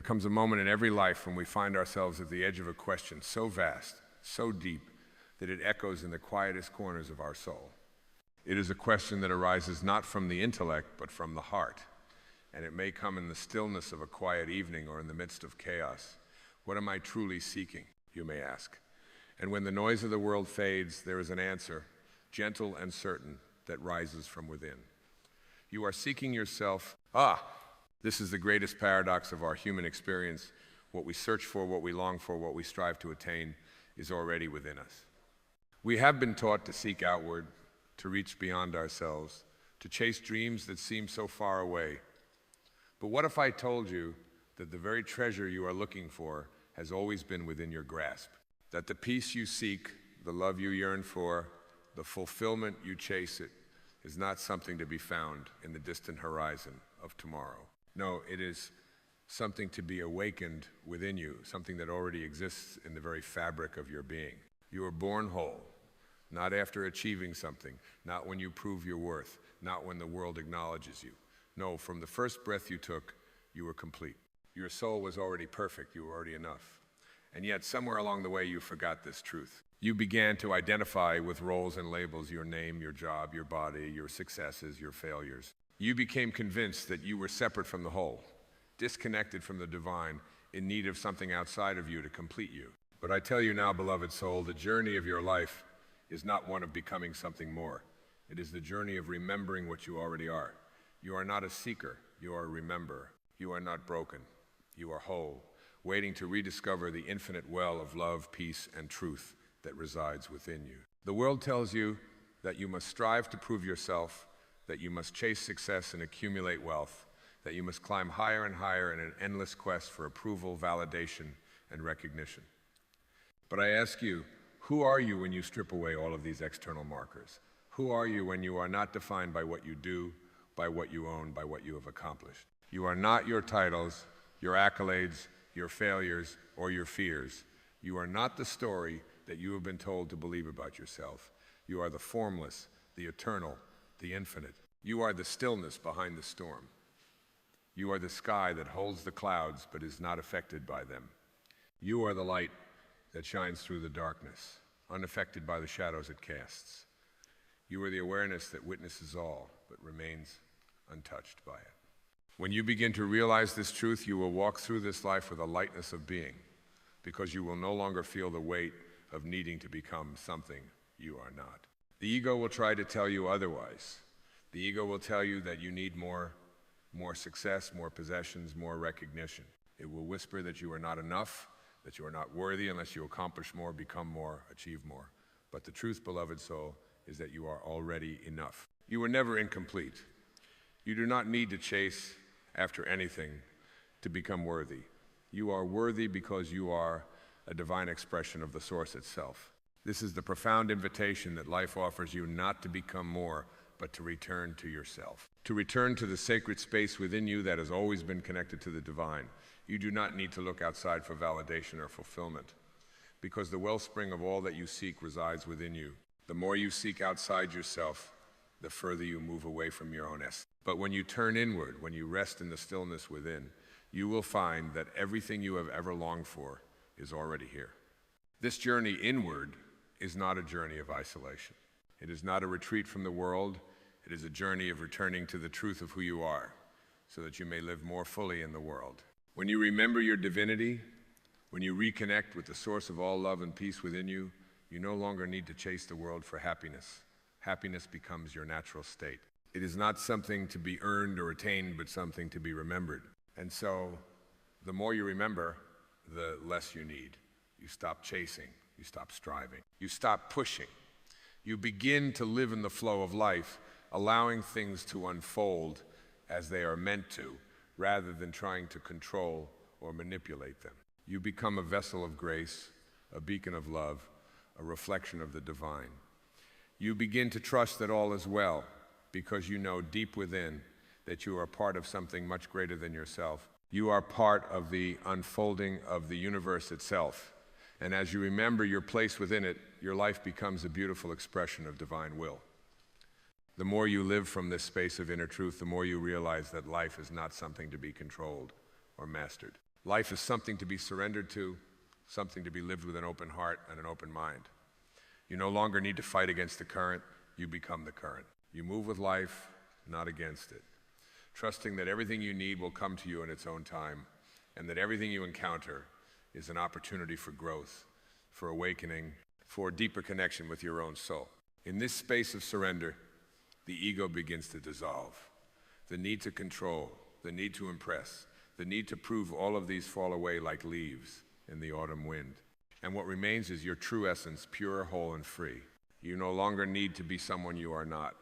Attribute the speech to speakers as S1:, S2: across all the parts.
S1: There comes a moment in every life when we find ourselves at the edge of a question so vast, so deep, that it echoes in the quietest corners of our soul. It is a question that arises not from the intellect, but from the heart. And it may come in the stillness of a quiet evening or in the midst of chaos. What am I truly seeking, you may ask? And when the noise of the world fades, there is an answer, gentle and certain, that rises from within. You are seeking yourself. This is the greatest paradox of our human experience. What we search for, what we long for, what we strive to attain is already within us. We have been taught to seek outward, to reach beyond ourselves, to chase dreams that seem so far away. But what if I told you that the very treasure you are looking for has always been within your grasp? That the peace you seek, the love you yearn for, the fulfillment you chase it, is not something to be found in the distant horizon of tomorrow. No, it is something to be awakened within you, something that already exists in the very fabric of your being. You are born whole, not after achieving something, not when you prove your worth, not when the world acknowledges you. No, from the first breath you took, you were complete. Your soul was already perfect, you were already enough. And yet, somewhere along the way, you forgot this truth. You began to identify with roles and labels, your name, your job, your body, your successes, your failures. You became convinced that you were separate from the whole, disconnected from the divine, in need of something outside of you to complete you. But I tell you now, beloved soul, the journey of your life is not one of becoming something more. It is the journey of remembering what you already are. You are not a seeker, you are a rememberer. You are not broken, you are whole, waiting to rediscover the infinite well of love, peace, and truth that resides within you. The world tells you that you must strive to prove yourself, that you must chase success and accumulate wealth, that you must climb higher and higher in an endless quest for approval, validation, and recognition. But I ask you, who are you when you strip away all of these external markers? Who are you when you are not defined by what you do, by what you own, by what you have accomplished? You are not your titles, your accolades, your failures, or your fears. You are not the story that you have been told to believe about yourself. You are the formless, the eternal, the infinite. You are the stillness behind the storm. You are the sky that holds the clouds but is not affected by them. You are the light that shines through the darkness, unaffected by the shadows it casts. You are the awareness that witnesses all but remains untouched by it. When you begin to realize this truth, you will walk through this life with a lightness of being, because you will no longer feel the weight of needing to become something you are not. The ego will try to tell you otherwise. The ego will tell you that you need more success, more possessions, more recognition. It will whisper that you are not enough, that you are not worthy unless you accomplish more, become more, achieve more. But the truth, beloved soul, is that you are already enough. You were never incomplete. You do not need to chase after anything to become worthy. You are worthy because you are a divine expression of the source itself. This is the profound invitation that life offers you, not to become more, but to return to yourself. To return to the sacred space within you that has always been connected to the divine. You do not need to look outside for validation or fulfillment, because the wellspring of all that you seek resides within you. The more you seek outside yourself, the further you move away from your own essence. But when you turn inward, when you rest in the stillness within, you will find that everything you have ever longed for is already here. This journey inward is not a journey of isolation. It is not a retreat from the world. It is a journey of returning to the truth of who you are, so that you may live more fully in the world. When you remember your divinity, when you reconnect with the source of all love and peace within you, you no longer need to chase the world for happiness. Happiness becomes your natural state. It is not something to be earned or attained, but something to be remembered. And so, the more you remember, the less you need. You stop chasing, you stop striving, you stop pushing. You begin to live in the flow of life, allowing things to unfold as they are meant to, rather than trying to control or manipulate them. You become a vessel of grace, a beacon of love, a reflection of the divine. You begin to trust that all is well, because you know deep within that you are part of something much greater than yourself. You are part of the unfolding of the universe itself. And as you remember your place within it, your life becomes a beautiful expression of divine will. The more you live from this space of inner truth, the more you realize that life is not something to be controlled or mastered. Life is something to be surrendered to, something to be lived with an open heart and an open mind. You no longer need to fight against the current, you become the current. You move with life, not against it, trusting that everything you need will come to you in its own time, and that everything you encounter is an opportunity for growth, for awakening, for a deeper connection with your own soul. In this space of surrender, the ego begins to dissolve. The need to control, the need to impress, the need to prove, all of these fall away like leaves in the autumn wind. And what remains is your true essence, pure, whole, and free. You no longer need to be someone you are not.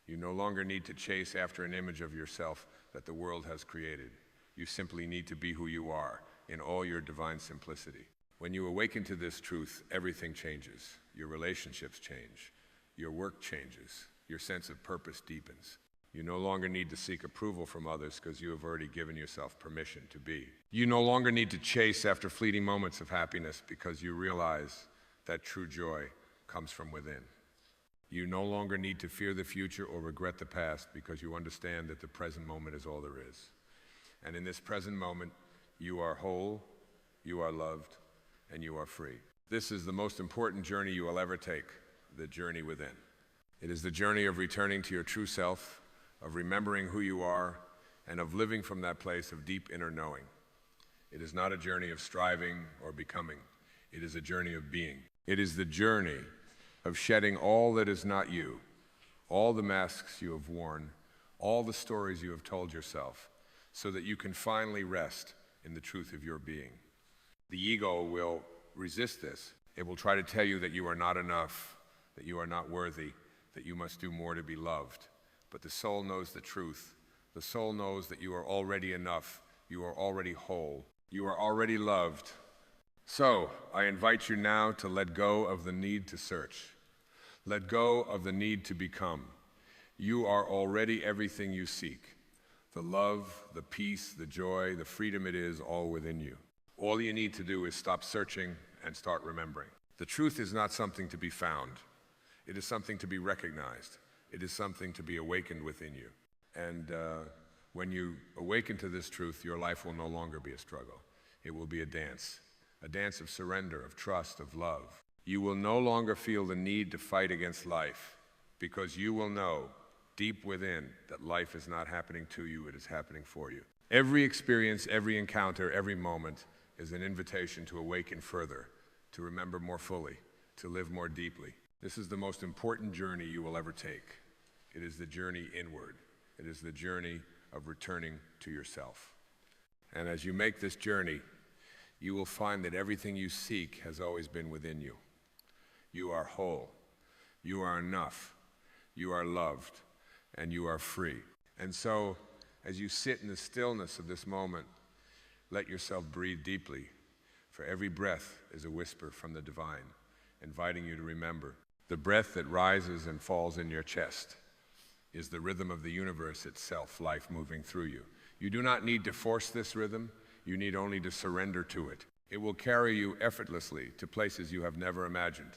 S1: You no longer need to chase after an image of yourself that the world has created. You simply need to be who you are in all your divine simplicity. When you awaken to this truth, everything changes. Your relationships change. Your work changes. Your sense of purpose deepens. You no longer need to seek approval from others because you have already given yourself permission to be. You no longer need to chase after fleeting moments of happiness because you realize that true joy comes from within. You no longer need to fear the future or regret the past because you understand that the present moment is all there is. And in this present moment, you are whole, you are loved, and you are free. This is the most important journey you will ever take, the journey within. It is the journey of returning to your true self, of remembering who you are, and of living from that place of deep inner knowing. It is not a journey of striving or becoming. It is a journey of being. It is the journey of shedding all that is not you, all the masks you have worn, all the stories you have told yourself, so that you can finally rest in the truth of your being. The ego will resist this. It will try to tell you that you are not enough, that you are not worthy, that you must do more to be loved. But the soul knows the truth. The soul knows that you are already enough. You are already whole. You are already loved. So, I invite you now to let go of the need to search. Let go of the need to become. You are already everything you seek. The love, the peace, the joy, the freedom, it is all within you. All you need to do is stop searching and start remembering. The truth is not something to be found. It is something to be recognized. It is something to be awakened within you. And when you awaken to this truth, your life will no longer be a struggle. It will be a dance of surrender, of trust, of love. You will no longer feel the need to fight against life because you will know deep within that life is not happening to you, it is happening for you. Every experience, every encounter, every moment is an invitation to awaken further, to remember more fully, to live more deeply. This is the most important journey you will ever take. It is the journey inward. It is the journey of returning to yourself. And as you make this journey, you will find that everything you seek has always been within you. You are whole. You are enough. You are loved. And you are free. And so, as you sit in the stillness of this moment, let yourself breathe deeply, for every breath is a whisper from the divine, inviting you to remember. The breath that rises and falls in your chest is the rhythm of the universe itself, life moving through you. You do not need to force this rhythm, you need only to surrender to it. It will carry you effortlessly to places you have never imagined,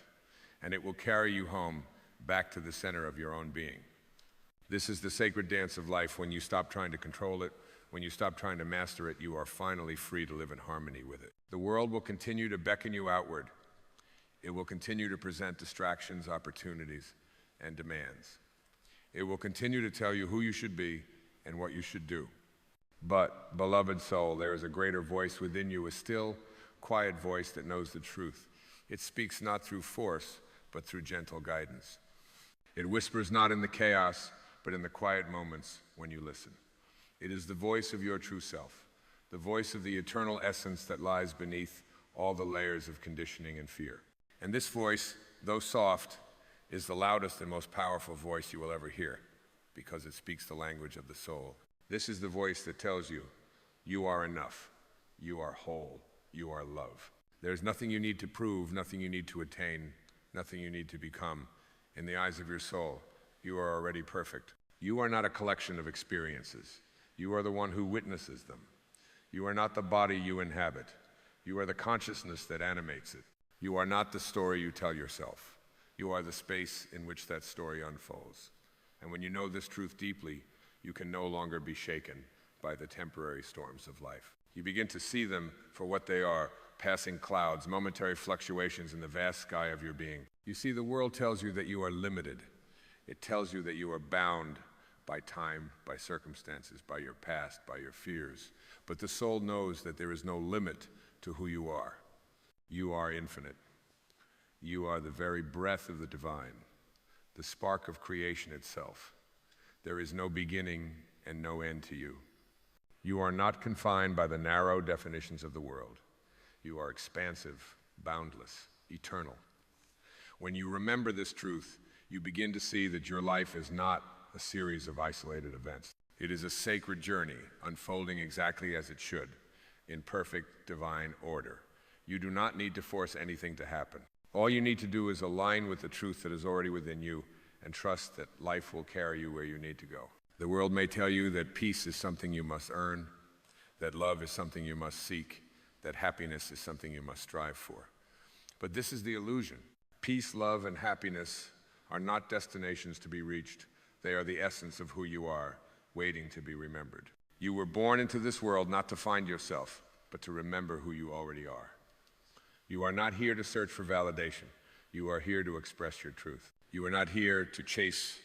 S1: and it will carry you home, back to the center of your own being. This is the sacred dance of life. When you stop trying to control it, when you stop trying to master it, you are finally free to live in harmony with it. The world will continue to beckon you outward. It will continue to present distractions, opportunities, and demands. It will continue to tell you who you should be and what you should do. But, beloved soul, there is a greater voice within you, a still, quiet voice that knows the truth. It speaks not through force, but through gentle guidance. It whispers not in the chaos, but in the quiet moments when you listen. It is the voice of your true self, the voice of the eternal essence that lies beneath all the layers of conditioning and fear. And this voice, though soft, is the loudest and most powerful voice you will ever hear, because it speaks the language of the soul. This is the voice that tells you, you are enough, you are whole, you are love. There's nothing you need to prove, nothing you need to attain, nothing you need to become. In the eyes of your soul, you are already perfect. You are not a collection of experiences. You are the one who witnesses them. You are not the body you inhabit. You are the consciousness that animates it. You are not the story you tell yourself. You are the space in which that story unfolds. And when you know this truth deeply, you can no longer be shaken by the temporary storms of life. You begin to see them for what they are, passing clouds, momentary fluctuations in the vast sky of your being. You see, the world tells you that you are limited. It tells you that you are bound by time, by circumstances, by your past, by your fears. But the soul knows that there is no limit to who you are. You are infinite. You are the very breath of the divine, the spark of creation itself. There is no beginning and no end to you. You are not confined by the narrow definitions of the world. You are expansive, boundless, eternal. When you remember this truth, you begin to see that your life is not a series of isolated events. It is a sacred journey, unfolding exactly as it should, in perfect divine order. You do not need to force anything to happen. All you need to do is align with the truth that is already within you and trust that life will carry you where you need to go. The world may tell you that peace is something you must earn, that love is something you must seek, that happiness is something you must strive for. But this is the illusion. Peace, love, and happiness are not destinations to be reached. They are the essence of who you are, waiting to be remembered. You were born into this world not to find yourself, but to remember who you already are. You are not here to search for validation. You are here to express your truth. You are not here to chase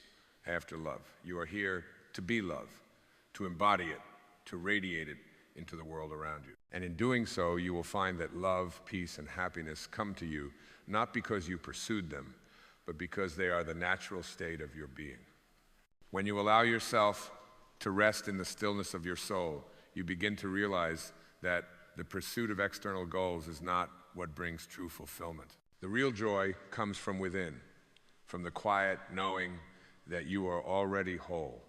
S1: after love. You are here to be love, to embody it, to radiate it into the world around you. And in doing so, you will find that love, peace, and happiness come to you not because you pursued them, but because they are the natural state of your being. When you allow yourself to rest in the stillness of your soul, you begin to realize that the pursuit of external goals is not what brings true fulfillment. The real joy comes from within, from the quiet knowing that you are already whole,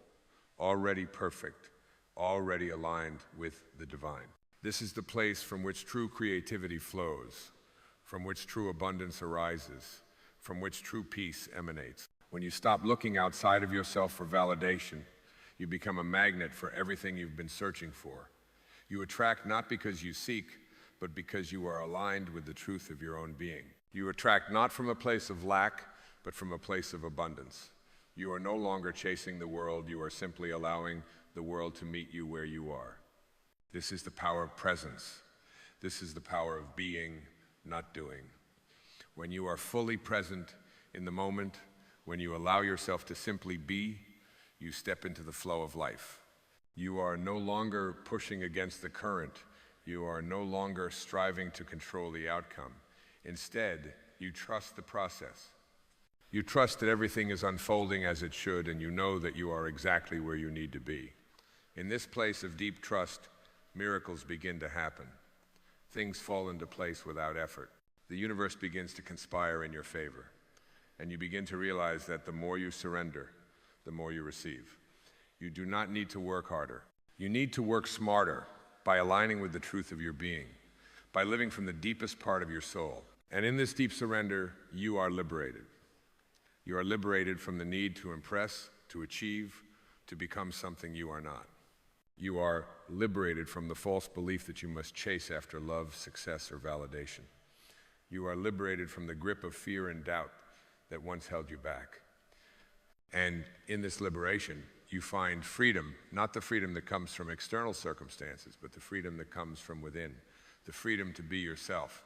S1: already perfect, already aligned with the divine. This is the place from which true creativity flows, from which true abundance arises, from which true peace emanates. When you stop looking outside of yourself for validation, you become a magnet for everything you've been searching for. You attract not because you seek, but because you are aligned with the truth of your own being. You attract not from a place of lack, but from a place of abundance. You are no longer chasing the world, you are simply allowing the world to meet you where you are. This is the power of presence. This is the power of being, not doing. When you are fully present in the moment, when you allow yourself to simply be, you step into the flow of life. You are no longer pushing against the current. You are no longer striving to control the outcome. Instead, you trust the process. You trust that everything is unfolding as it should, and you know that you are exactly where you need to be. In this place of deep trust, miracles begin to happen. Things fall into place without effort. The universe begins to conspire in your favor, and you begin to realize that the more you surrender, the more you receive. You do not need to work harder. You need to work smarter by aligning with the truth of your being, by living from the deepest part of your soul. And in this deep surrender, you are liberated. You are liberated from the need to impress, to achieve, to become something you are not. You are liberated from the false belief that you must chase after love, success, or validation. You are liberated from the grip of fear and doubt that once held you back. And in this liberation, you find freedom, not the freedom that comes from external circumstances, but the freedom that comes from within, the freedom to be yourself,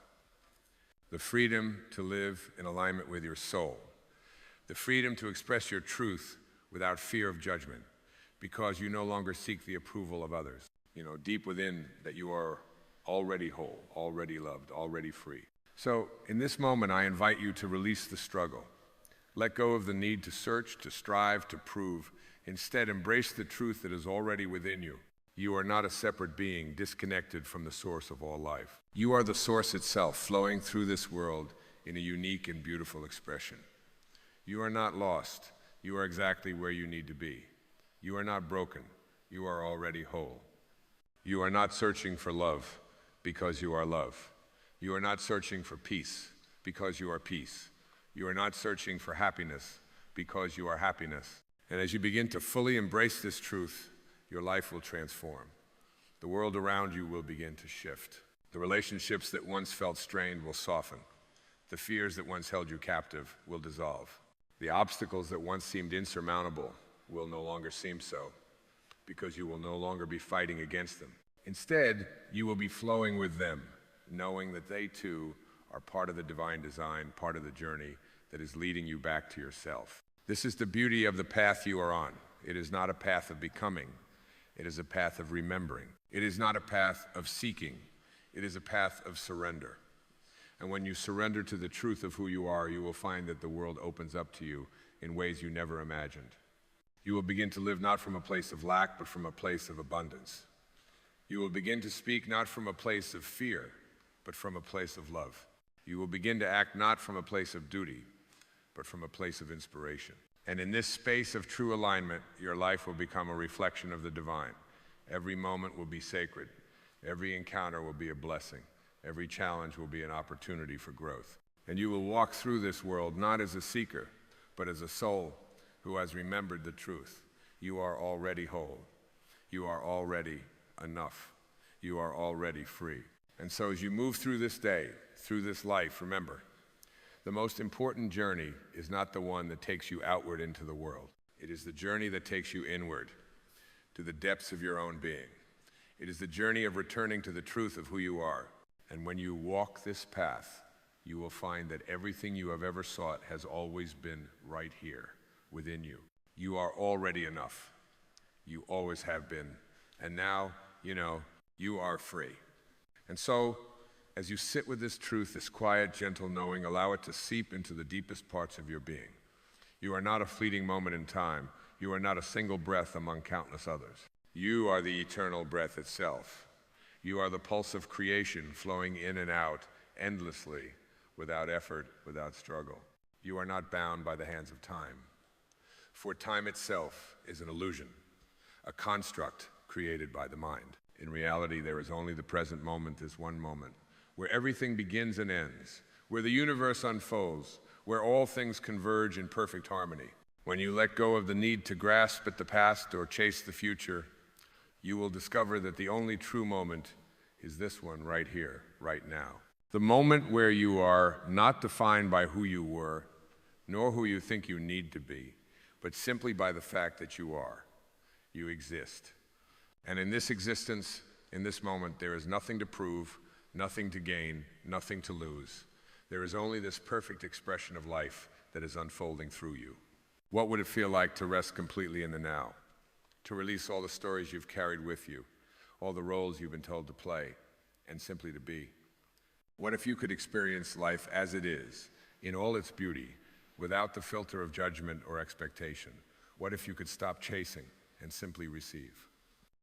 S1: the freedom to live in alignment with your soul, the freedom to express your truth without fear of judgment, because you no longer seek the approval of others. You know deep within that you are already whole, already loved, already free. So in this moment, I invite you to release the struggle. Let go of the need to search, to strive, to prove. Instead, embrace the truth that is already within you. You are not a separate being, disconnected from the source of all life. You are the source itself, flowing through this world in a unique and beautiful expression. You are not lost. You are exactly where you need to be. You are not broken. You are already whole. You are not searching for love because you are love. You are not searching for peace because you are peace. You are not searching for happiness because you are happiness. And as you begin to fully embrace this truth, your life will transform. The world around you will begin to shift. The relationships that once felt strained will soften. The fears that once held you captive will dissolve. The obstacles that once seemed insurmountable will no longer seem so, because you will no longer be fighting against them. Instead, you will be flowing with them, knowing that they too are part of the divine design, part of the journey that is leading you back to yourself. This is the beauty of the path you are on. It is not a path of becoming. It is a path of remembering. It is not a path of seeking. It is a path of surrender. And when you surrender to the truth of who you are, you will find that the world opens up to you in ways you never imagined. You will begin to live not from a place of lack, but from a place of abundance. You will begin to speak not from a place of fear, but from a place of love. You will begin to act not from a place of duty, but from a place of inspiration. And in this space of true alignment, your life will become a reflection of the divine. Every moment will be sacred. Every encounter will be a blessing. Every challenge will be an opportunity for growth. And you will walk through this world not as a seeker, but as a soul who has remembered the truth. You are already whole. You are already enough. You are already free. And so as you move through this day, through this life, remember, the most important journey is not the one that takes you outward into the world. It is the journey that takes you inward, to the depths of your own being. It is the journey of returning to the truth of who you are. And when you walk this path, you will find that everything you have ever sought has always been right here within you. You are already enough. You always have been. And now, you are free. And so, as you sit with this truth, this quiet, gentle knowing, allow it to seep into the deepest parts of your being. You are not a fleeting moment in time. You are not a single breath among countless others. You are the eternal breath itself. You are the pulse of creation flowing in and out endlessly, without effort, without struggle. You are not bound by the hands of time. For time itself is an illusion, a construct created by the mind. In reality, there is only the present moment, this one moment, where everything begins and ends, where the universe unfolds, where all things converge in perfect harmony. When you let go of the need to grasp at the past or chase the future, you will discover that the only true moment is this one right here, right now. The moment where you are not defined by who you were, nor who you think you need to be, but simply by the fact that you are. You exist. And in this existence, in this moment, there is nothing to prove, nothing to gain, nothing to lose. There is only this perfect expression of life that is unfolding through you. What would it feel like to rest completely in the now? To release all the stories you've carried with you, all the roles you've been told to play, and simply to be? What if you could experience life as it is, in all its beauty, without the filter of judgment or expectation? What if you could stop chasing and simply receive?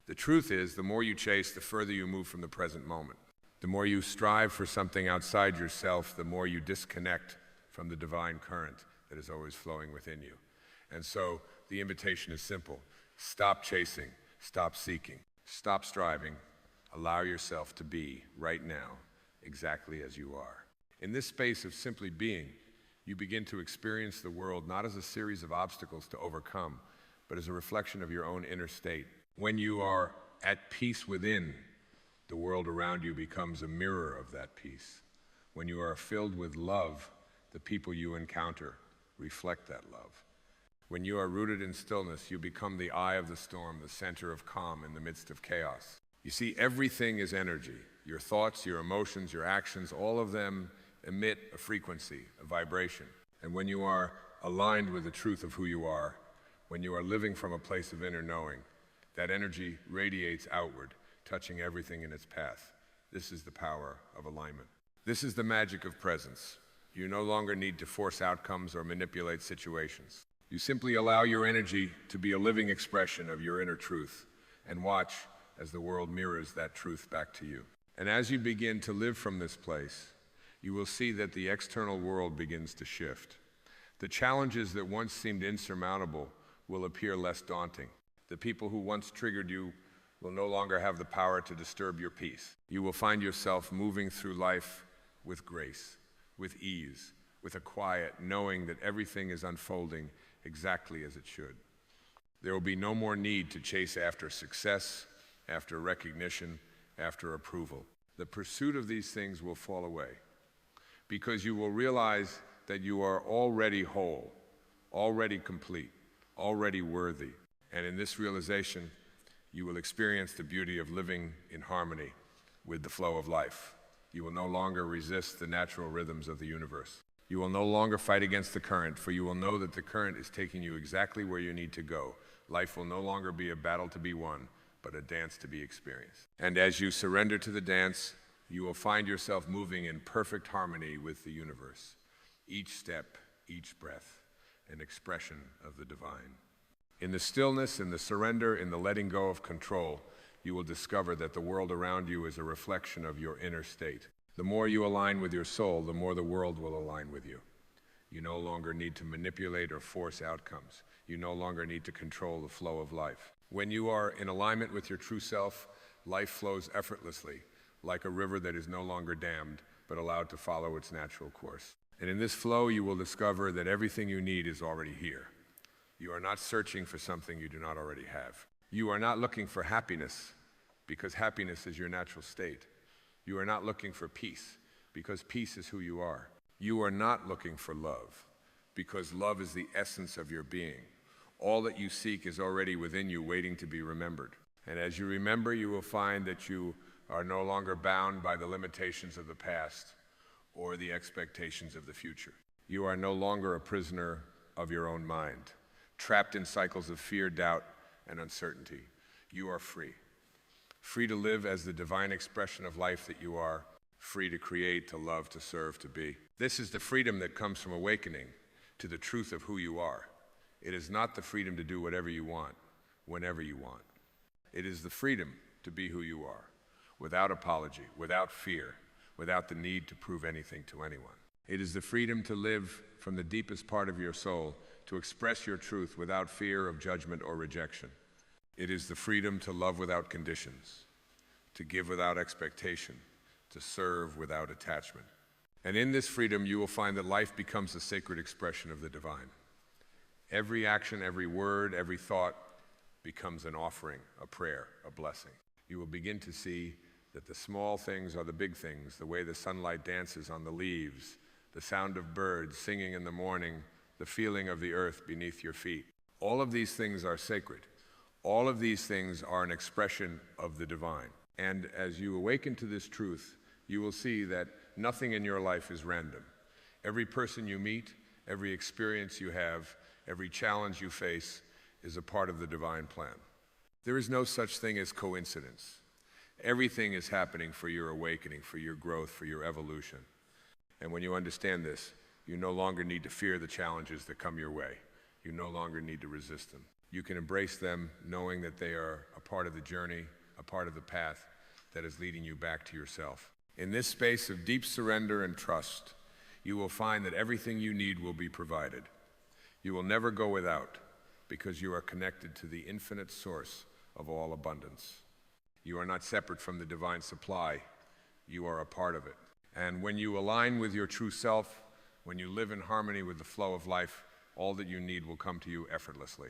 S1: The truth is, the more you chase, the further you move from the present moment. The more you strive for something outside yourself, the more you disconnect from the divine current that is always flowing within you. And so the invitation is simple. Stop chasing, stop seeking, stop striving, allow yourself to be right now exactly as you are. In this space of simply being, you begin to experience the world not as a series of obstacles to overcome, but as a reflection of your own inner state. When you are at peace within, the world around you becomes a mirror of that peace. When you are filled with love, the people you encounter reflect that love. When you are rooted in stillness, you become the eye of the storm, the center of calm in the midst of chaos. You see, everything is energy. Your thoughts, your emotions, your actions, all of them emit a frequency, a vibration. And when you are aligned with the truth of who you are, when you are living from a place of inner knowing, that energy radiates outward, touching everything in its path. This is the power of alignment. This is the magic of presence. You no longer need to force outcomes or manipulate situations. You simply allow your energy to be a living expression of your inner truth and watch as the world mirrors that truth back to you. And as you begin to live from this place, you will see that the external world begins to shift. The challenges that once seemed insurmountable will appear less daunting. The people who once triggered you will no longer have the power to disturb your peace. You will find yourself moving through life with grace, with ease, with a quiet knowing that everything is unfolding exactly as it should. There will be no more need to chase after success, after recognition, after approval. The pursuit of these things will fall away because you will realize that you are already whole, already complete, already worthy. And in this realization, You will experience the beauty of living in harmony with the flow of life. You will no longer resist the natural rhythms of the universe. You will no longer fight against the current, for you will know that the current is taking you exactly where you need to go. Life will no longer be a battle to be won, but a dance to be experienced. And as you surrender to the dance, you will find yourself moving in perfect harmony with the universe. Each step, each breath, an expression of the divine. In the stillness, in the surrender, in the letting go of control, you will discover that the world around you is a reflection of your inner state. The more you align with your soul, the more the world will align with you. You no longer need to manipulate or force outcomes. You no longer need to control the flow of life. When you are in alignment with your true self, life flows effortlessly, like a river that is no longer dammed, but allowed to follow its natural course. And in this flow, you will discover that everything you need is already here. You are not searching for something you do not already have. You are not looking for happiness, because happiness is your natural state. You are not looking for peace, because peace is who you are. You are not looking for love, because love is the essence of your being. All that you seek is already within you, waiting to be remembered. And as you remember, you will find that you are no longer bound by the limitations of the past or the expectations of the future. You are no longer a prisoner of your own mind, trapped in cycles of fear, doubt, and uncertainty. You are free. Free to live as the divine expression of life that you are, free to create, to love, to serve, to be. This is the freedom that comes from awakening to the truth of who you are. It is not the freedom to do whatever you want, whenever you want. It is the freedom to be who you are, without apology, without fear, without the need to prove anything to anyone. It is the freedom to live from the deepest part of your soul, to express your truth without fear of judgment or rejection. It is the freedom to love without conditions, to give without expectation, to serve without attachment. And in this freedom, you will find that life becomes a sacred expression of the divine. Every action, every word, every thought becomes an offering, a prayer, a blessing. You will begin to see that the small things are the big things, the way the sunlight dances on the leaves, the sound of birds singing in the morning, the feeling of the earth beneath your feet. All of these things are sacred. All of these things are an expression of the divine. And as you awaken to this truth, you will see that nothing in your life is random. Every person you meet, every experience you have, every challenge you face is a part of the divine plan. There is no such thing as coincidence. Everything is happening for your awakening, for your growth, for your evolution. And when you understand this, you no longer need to fear the challenges that come your way. You no longer need to resist them. You can embrace them knowing that they are a part of the journey, a part of the path that is leading you back to yourself. In this space of deep surrender and trust, you will find that everything you need will be provided. You will never go without, because you are connected to the infinite source of all abundance. You are not separate from the divine supply. You are a part of it. And when you align with your true self, when you live in harmony with the flow of life, all that you need will come to you effortlessly.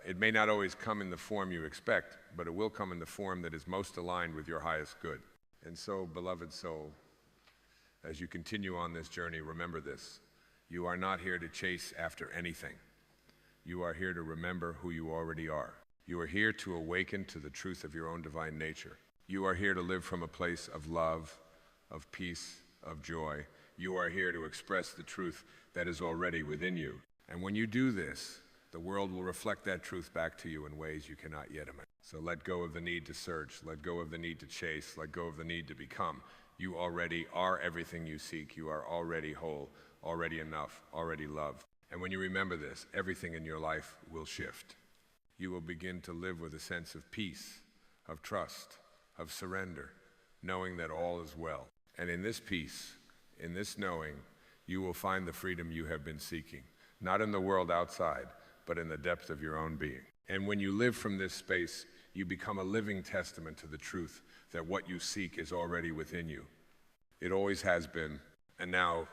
S1: It may not always come in the form you expect, but it will come in the form that is most aligned with your highest good. And so, beloved soul, as you continue on this journey, remember this. You are not here to chase after anything. You are here to remember who you already are. You are here to awaken to the truth of your own divine nature. You are here to live from a place of love, of peace, of joy. You are here to express the truth that is already within you. And when you do this, the world will reflect that truth back to you in ways you cannot yet imagine. So let go of the need to search, let go of the need to chase, let go of the need to become. You already are everything you seek. You are already whole, already enough, already loved. And when you remember this, everything in your life will shift. You will begin to live with a sense of peace, of trust, of surrender, knowing that all is well. And in this peace, in this knowing, you will find the freedom you have been seeking, not in the world outside, but in the depth of your own being. And when you live from this space, you become a living testament to the truth that what you seek is already within you. It always has been, and now,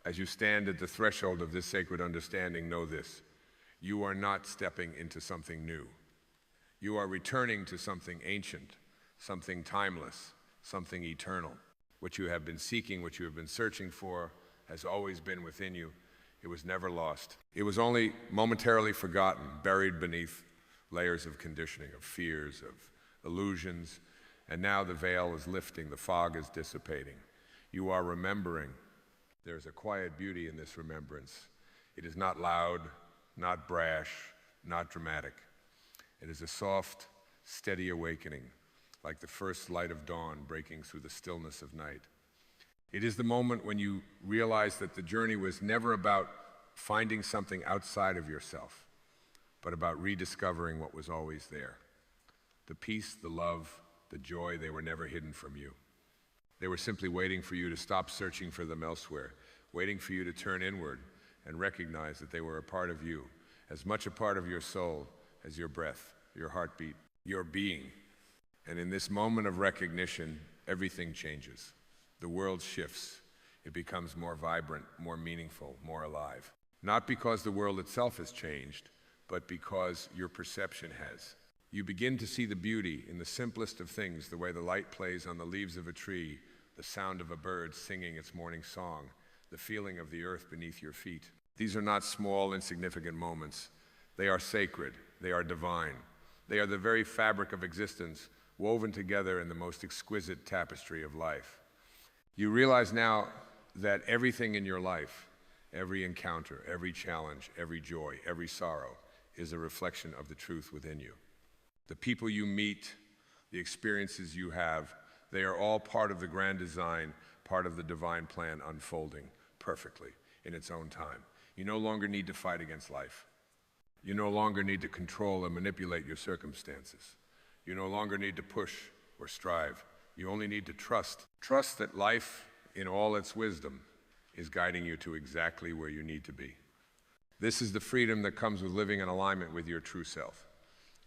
S1: as you stand at the threshold of this sacred understanding, know this: you are not stepping into something new. You are returning to something ancient, something timeless, something eternal. What you have been seeking, what you have been searching for, has always been within you. It was never lost. It was only momentarily forgotten, buried beneath layers of conditioning, of fears, of illusions, and now the veil is lifting, the fog is dissipating. You are remembering. There's a quiet beauty in this remembrance. It is not loud, not brash, not dramatic. It is a soft, steady awakening, like the first light of dawn breaking through the stillness of night. It is the moment when you realize that the journey was never about finding something outside of yourself, but about rediscovering what was always there. The peace, the love, the joy, they were never hidden from you. They were simply waiting for you to stop searching for them elsewhere, waiting for you to turn inward and recognize that they were a part of you, as much a part of your soul as your breath, your heartbeat, your being. And in this moment of recognition, everything changes. The world shifts. It becomes more vibrant, more meaningful, more alive. Not because the world itself has changed, but because your perception has. You begin to see the beauty in the simplest of things, the way the light plays on the leaves of a tree, the sound of a bird singing its morning song, the feeling of the earth beneath your feet. These are not small, insignificant moments. They are sacred. They are divine. They are the very fabric of existence, woven together in the most exquisite tapestry of life. You realize now that everything in your life, every encounter, every challenge, every joy, every sorrow, is a reflection of the truth within you. The people you meet, the experiences you have, they are all part of the grand design, part of the divine plan unfolding perfectly in its own time. You no longer need to fight against life. You no longer need to control or manipulate your circumstances. You no longer need to push or strive. You only need to trust. Trust that life, in all its wisdom, is guiding you to exactly where you need to be. This is the freedom that comes with living in alignment with your true self.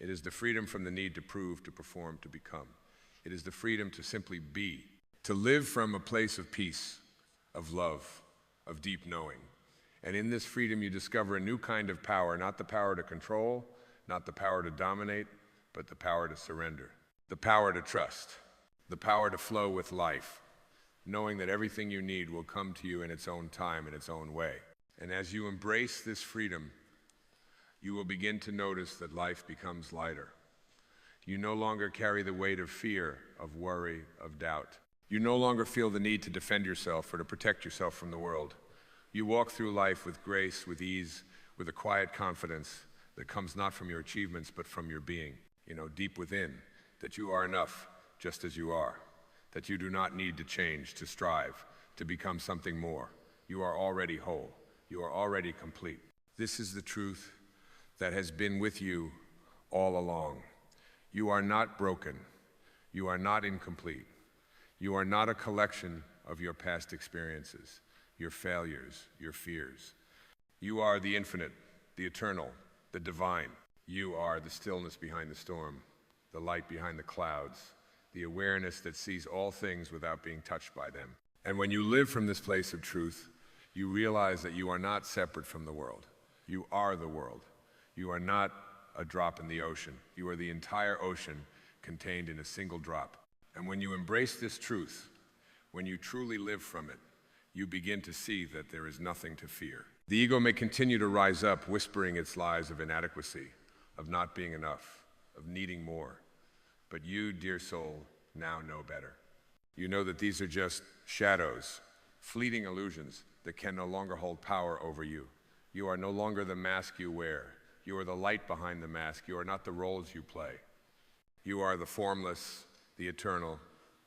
S1: It is the freedom from the need to prove, to perform, to become. It is the freedom to simply be, to live from a place of peace, of love, of deep knowing. And in this freedom, you discover a new kind of power, not the power to control, not the power to dominate, but the power to surrender, the power to trust, the power to flow with life, knowing that everything you need will come to you in its own time, in its own way. And as you embrace this freedom, you will begin to notice that life becomes lighter. You no longer carry the weight of fear, of worry, of doubt. You no longer feel the need to defend yourself or to protect yourself from the world. You walk through life with grace, with ease, with a quiet confidence that comes not from your achievements, but from your being, deep within, that you are enough just as you are, that you do not need to change, to strive, to become something more. You are already whole. You are already complete. This is the truth that has been with you all along. You are not broken. You are not incomplete. You are not a collection of your past experiences, your failures, your fears. You are the infinite, the eternal, the divine. You are the stillness behind the storm, the light behind the clouds, the awareness that sees all things without being touched by them. And when you live from this place of truth, you realize that you are not separate from the world. You are the world. You are not a drop in the ocean. You are the entire ocean contained in a single drop. And when you embrace this truth, when you truly live from it, you begin to see that there is nothing to fear. The ego may continue to rise up, whispering its lies of inadequacy, of not being enough, of needing more. But you, dear soul, now know better. You know that these are just shadows, fleeting illusions that can no longer hold power over you. You are no longer the mask you wear. You are the light behind the mask. You are not the roles you play. You are the formless, the eternal,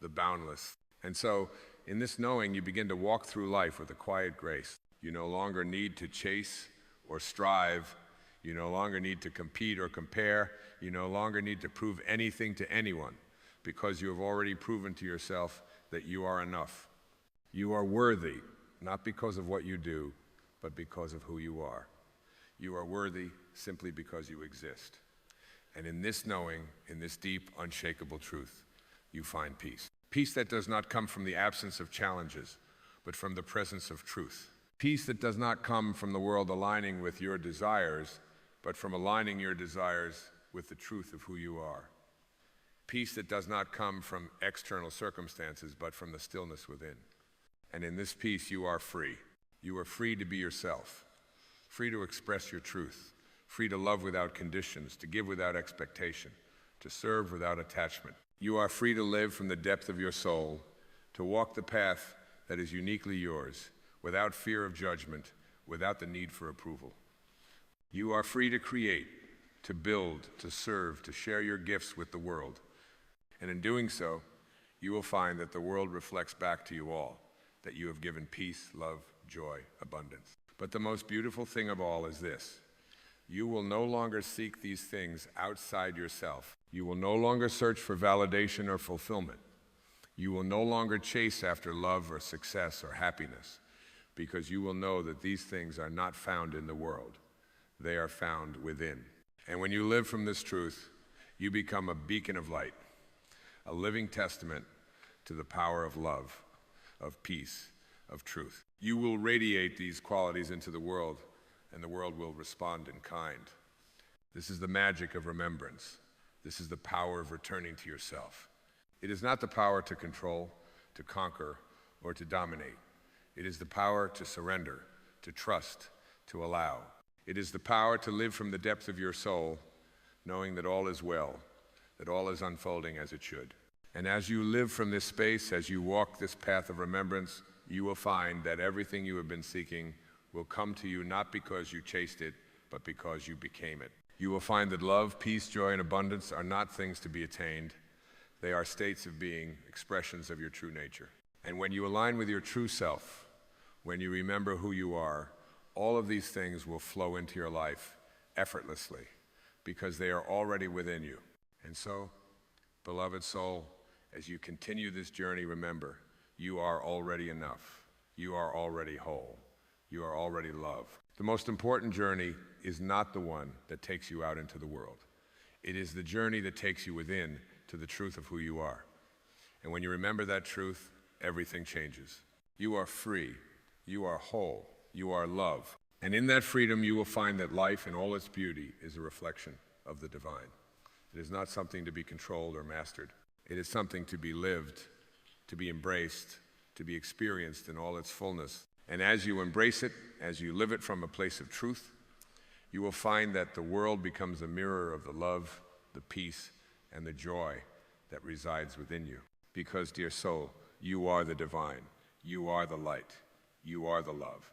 S1: the boundless. And so, in this knowing, you begin to walk through life with a quiet grace. You no longer need to chase or strive. You no longer need to compete or compare. You no longer need to prove anything to anyone, because you have already proven to yourself that you are enough. You are worthy, not because of what you do, but because of who you are. You are worthy simply because you exist. And in this knowing, in this deep, unshakable truth, you find peace. Peace that does not come from the absence of challenges, but from the presence of truth. Peace that does not come from the world aligning with your desires, but from aligning your desires with the truth of who you are. Peace that does not come from external circumstances, but from the stillness within. And in this peace, you are free. You are free to be yourself, free to express your truth, free to love without conditions, to give without expectation, to serve without attachment. You are free to live from the depth of your soul, to walk the path that is uniquely yours, without fear of judgment, without the need for approval. You are free to create, to build, to serve, to share your gifts with the world. And in doing so, you will find that the world reflects back to you all, that you have given peace, love, joy, abundance. But the most beautiful thing of all is this: you will no longer seek these things outside yourself. You will no longer search for validation or fulfillment. You will no longer chase after love or success or happiness, because you will know that these things are not found in the world. They are found within. And when you live from this truth, you become a beacon of light, a living testament to the power of love, of peace, of truth. You will radiate these qualities into the world, and the world will respond in kind. This is the magic of remembrance. This is the power of returning to yourself. It is not the power to control, to conquer, or to dominate. It is the power to surrender, to trust, to allow. It is the power to live from the depth of your soul, knowing that all is well, that all is unfolding as it should. And as you live from this space, as you walk this path of remembrance, you will find that everything you have been seeking will come to you not because you chased it, but because you became it. You will find that love, peace, joy, and abundance are not things to be attained. They are states of being, expressions of your true nature. And when you align with your true self, when you remember who you are, all of these things will flow into your life effortlessly because they are already within you. And so, beloved soul, as you continue this journey, remember, you are already enough. You are already whole. You are already love. The most important journey is not the one that takes you out into the world. It is the journey that takes you within to the truth of who you are. And when you remember that truth, everything changes. You are free. You are whole. You are love. And in that freedom, you will find that life in all its beauty is a reflection of the divine. It is not something to be controlled or mastered. It is something to be lived, to be embraced, to be experienced in all its fullness. And as you embrace it, as you live it from a place of truth, you will find that the world becomes a mirror of the love, the peace, and the joy that resides within you. Because, dear soul, you are the divine. You are the light. You are the love.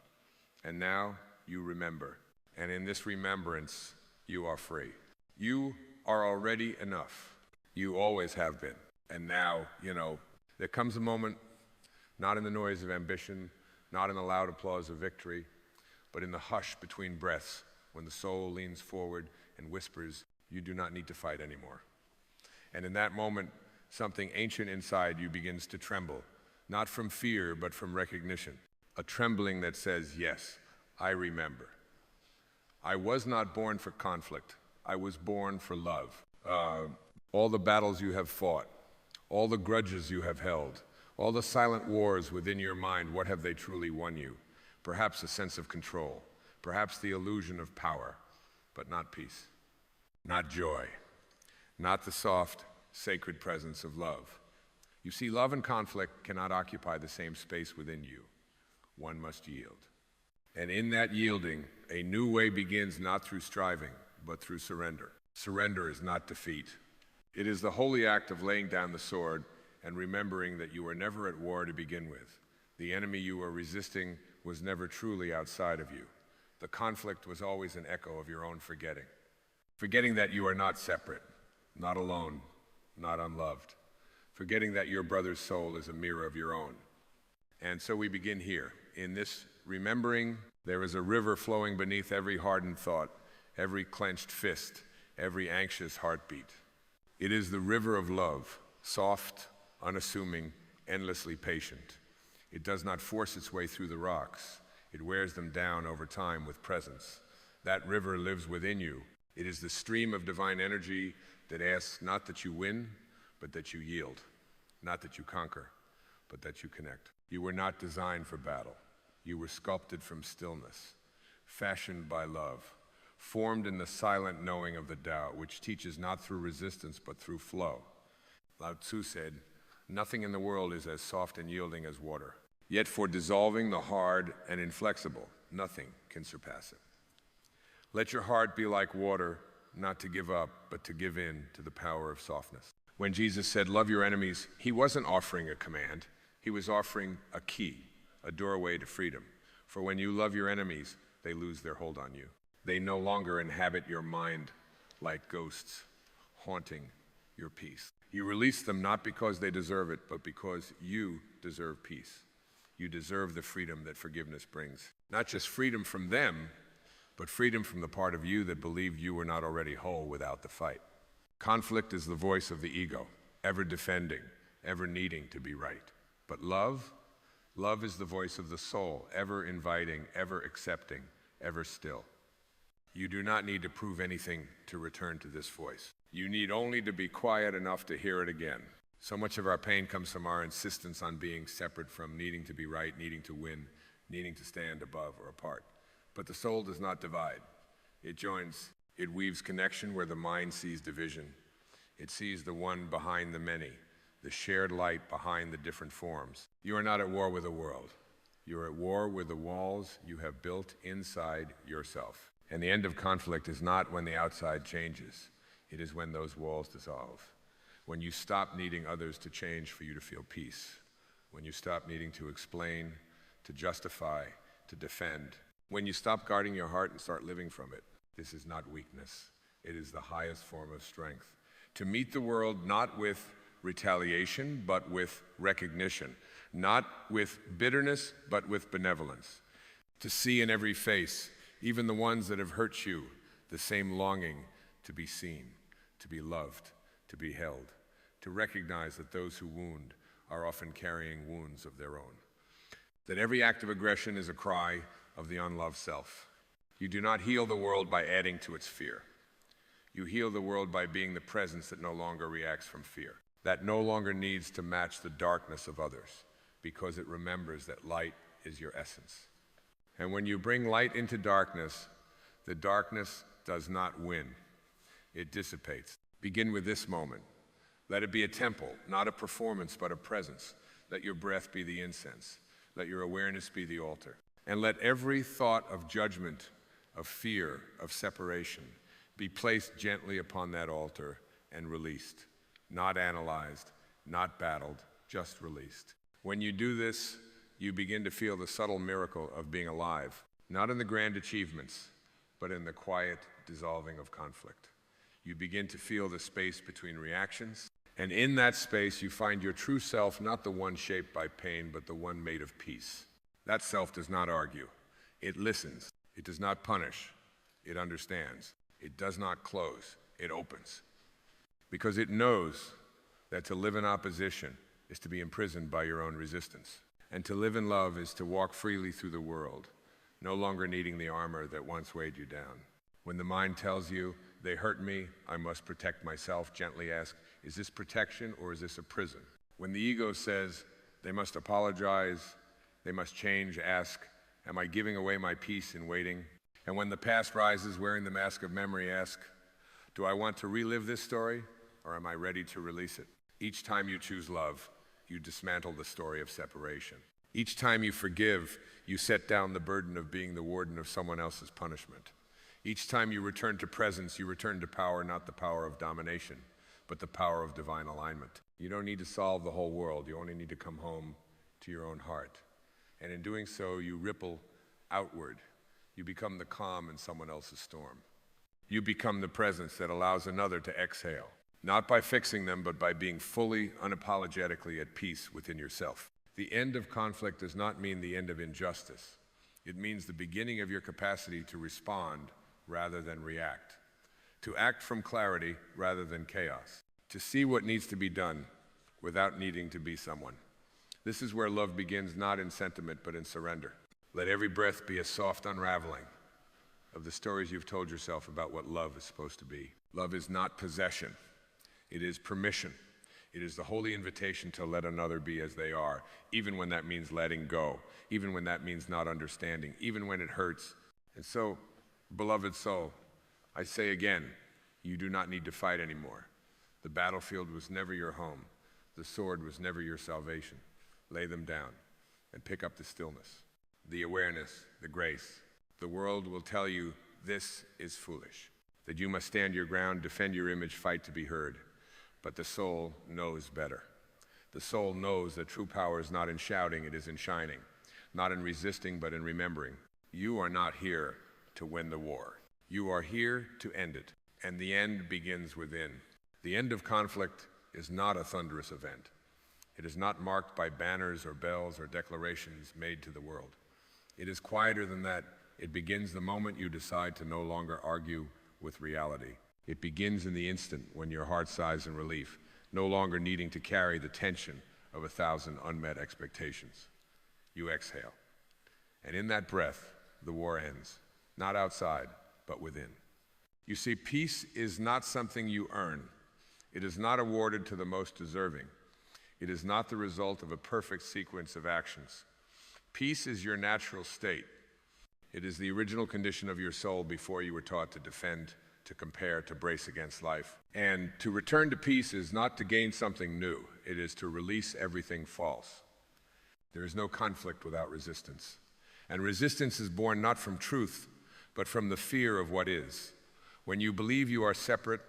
S1: And now you remember. And in this remembrance, you are free. You are already enough. You always have been. And now, there comes a moment, not in the noise of ambition, not in the loud applause of victory, but in the hush between breaths, when the soul leans forward and whispers, you do not need to fight anymore. And in that moment, something ancient inside you begins to tremble, not from fear, but from recognition. A trembling that says, yes, I remember. I was not born for conflict. I was born for love. All the battles you have fought, all the grudges you have held, all the silent wars within your mind, what have they truly won you? Perhaps a sense of control, perhaps the illusion of power, but not peace, not joy, not the soft, sacred presence of love. You see, love and conflict cannot occupy the same space within you. One must yield. And in that yielding, a new way begins not through striving, but through surrender. Surrender is not defeat. It is the holy act of laying down the sword and remembering that you were never at war to begin with. The enemy you were resisting was never truly outside of you. The conflict was always an echo of your own forgetting. Forgetting that you are not separate, not alone, not unloved. Forgetting that your brother's soul is a mirror of your own. And so we begin here. In this remembering, there is a river flowing beneath every hardened thought, every clenched fist, every anxious heartbeat. It is the river of love, soft, unassuming, endlessly patient. It does not force its way through the rocks. It wears them down over time with presence. That river lives within you. It is the stream of divine energy that asks not that you win, but that you yield. Not that you conquer, but that you connect. You were not designed for battle. You were sculpted from stillness, fashioned by love, formed in the silent knowing of the Tao, which teaches not through resistance, but through flow. Lao Tzu said, nothing in the world is as soft and yielding as water. Yet for dissolving the hard and inflexible, nothing can surpass it. Let your heart be like water, not to give up, but to give in to the power of softness. When Jesus said, love your enemies, he wasn't offering a command. He was offering a key, a doorway to freedom. For when you love your enemies, they lose their hold on you. They no longer inhabit your mind like ghosts, haunting your peace. You release them not because they deserve it, but because you deserve peace. You deserve the freedom that forgiveness brings. Not just freedom from them, but freedom from the part of you that believed you were not already whole without the fight. Conflict is the voice of the ego, ever defending, ever needing to be right. But love is the voice of the soul, ever inviting, ever accepting, ever still. You do not need to prove anything to return to this voice. You need only to be quiet enough to hear it again. So much of our pain comes from our insistence on being separate from needing to be right, needing to win, needing to stand above or apart. But the soul does not divide. It joins. It weaves connection where the mind sees division. It sees the one behind the many, the shared light behind the different forms. You are not at war with the world. You are at war with the walls you have built inside yourself. And the end of conflict is not when the outside changes. It is when those walls dissolve. When you stop needing others to change for you to feel peace. When you stop needing to explain, to justify, to defend. When you stop guarding your heart and start living from it. This is not weakness. It is the highest form of strength. To meet the world not with retaliation, but with recognition. Not with bitterness, but with benevolence. To see in every face, even the ones that have hurt you, the same longing to be seen, to be loved, to be held. To recognize that those who wound are often carrying wounds of their own. That every act of aggression is a cry of the unloved self. You do not heal the world by adding to its fear. You heal the world by being the presence that no longer reacts from fear, that no longer needs to match the darkness of others, because it remembers that light is your essence. And when you bring light into darkness, the darkness does not win. It dissipates. Begin with this moment. Let it be a temple, not a performance, but a presence. Let your breath be the incense. Let your awareness be the altar. And let every thought of judgment, of fear, of separation, be placed gently upon that altar and released. Not analyzed, not battled, just released. When you do this, you begin to feel the subtle miracle of being alive, not in the grand achievements, but in the quiet dissolving of conflict. You begin to feel the space between reactions, and in that space you find your true self, not the one shaped by pain, but the one made of peace. That self does not argue. It listens. It does not punish. It understands. It does not close. It opens. Because it knows that to live in opposition is to be imprisoned by your own resistance. And to live in love is to walk freely through the world, no longer needing the armor that once weighed you down. When the mind tells you, they hurt me, I must protect myself, gently ask, is this protection or is this a prison? When the ego says, they must apologize, they must change, ask, am I giving away my peace in waiting? And when the past rises wearing the mask of memory, ask, do I want to relive this story or am I ready to release it? Each time you choose love, you dismantle the story of separation. Each time you forgive, you set down the burden of being the warden of someone else's punishment. Each time you return to presence, you return to power, not the power of domination, but the power of divine alignment. You don't need to solve the whole world. You only need to come home to your own heart. And in doing so, you ripple outward. You become the calm in someone else's storm. You become the presence that allows another to exhale, not by fixing them, but by being fully, unapologetically at peace within yourself. The end of conflict does not mean the end of injustice. It means the beginning of your capacity to respond rather than react, to act from clarity rather than chaos, to see what needs to be done without needing to be someone. This is where love begins, not in sentiment, but in surrender. Let every breath be a soft unraveling of the stories you've told yourself about what love is supposed to be. Love is not possession. It is permission. It is the holy invitation to let another be as they are, even when that means letting go, even when that means not understanding, even when it hurts. And so, beloved soul, I say again, you do not need to fight anymore. The battlefield was never your home. The sword was never your salvation. Lay them down and pick up the stillness, the awareness, the grace. The world will tell you this is foolish. That you must stand your ground, defend your image, fight to be heard. But the soul knows better. The soul knows that true power is not in shouting, it is in shining. Not in resisting, but in remembering. You are not here to win the war. You are here to end it. And the end begins within. The end of conflict is not a thunderous event. It is not marked by banners or bells or declarations made to the world. It is quieter than that. It begins the moment you decide to no longer argue with reality. It begins in the instant when your heart sighs in relief, no longer needing to carry the tension of 1,000 unmet expectations. You exhale. And in that breath, the war ends. Not outside, but within. You see, peace is not something you earn. It is not awarded to the most deserving. It is not the result of a perfect sequence of actions. Peace is your natural state. It is the original condition of your soul before you were taught to defend, to compare, to brace against life. And to return to peace is not to gain something new. It is to release everything false. There is no conflict without resistance. And resistance is born not from truth, but from the fear of what is. When you believe you are separate,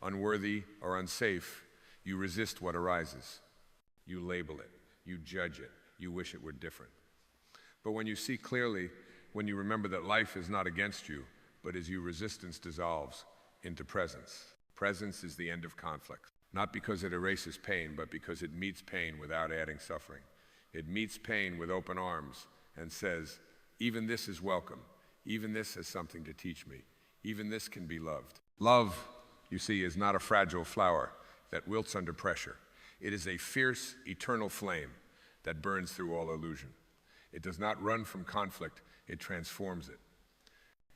S1: unworthy, or unsafe, you resist what arises. You label it, you judge it, you wish it were different. But when you see clearly, when you remember that life is not against you, but as your resistance dissolves into presence. Presence is the end of conflict, not because it erases pain, but because it meets pain without adding suffering. It meets pain with open arms and says, even this is welcome. Even this has something to teach me. Even this can be loved. Love, you see, is not a fragile flower that wilts under pressure. It is a fierce, eternal flame that burns through all illusion. It does not run from conflict, it transforms it.